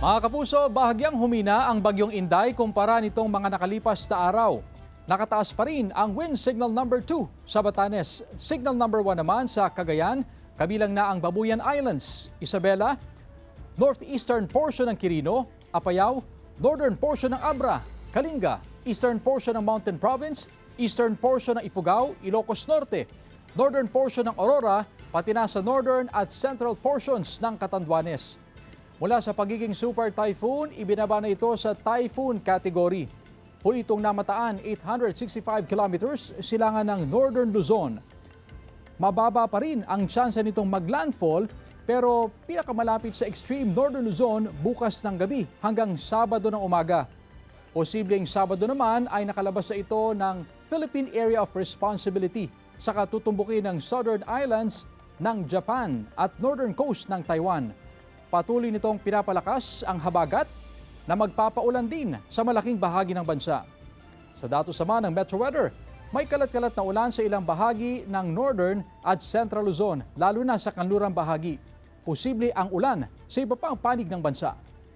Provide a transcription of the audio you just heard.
Mga kapuso, bahagyang humina ang bagyong Inday kumpara nitong mga nakalipas na araw. Nakataas pa rin ang wind signal number 2 sa Batanes. Signal number 1 naman sa Cagayan, kabilang na ang Babuyan Islands, Isabela, northeastern portion ng Quirino, Apayao, northern portion ng Abra, Kalinga, eastern portion ng Mountain Province, eastern portion ng Ifugao, Ilocos Norte, northern portion ng Aurora, pati na sa northern at central portions ng Catanduanes. Mula sa pagiging super typhoon, ibinaba na ito sa typhoon category. Huli itong namataan 865 kilometers silangan ng Northern Luzon. Mababa pa rin ang tsansa nitong maglandfall pero pinakamalapit sa extreme Northern Luzon bukas ng gabi hanggang Sabado ng umaga. Posibleng Sabado naman ay nakalabas sa ito ng Philippine Area of Responsibility sa katutumbukin ng Southern Islands ng Japan at Northern Coast ng Taiwan. Patuloy nitong pinapalakas ang habagat na magpapaulan din sa malaking bahagi ng bansa. Sa datos naman ng Metro Weather, may kalat-kalat na ulan sa ilang bahagi ng Northern at Central Luzon, lalo na sa kanlurang bahagi. Posible ang ulan sa iba pang panig ng bansa.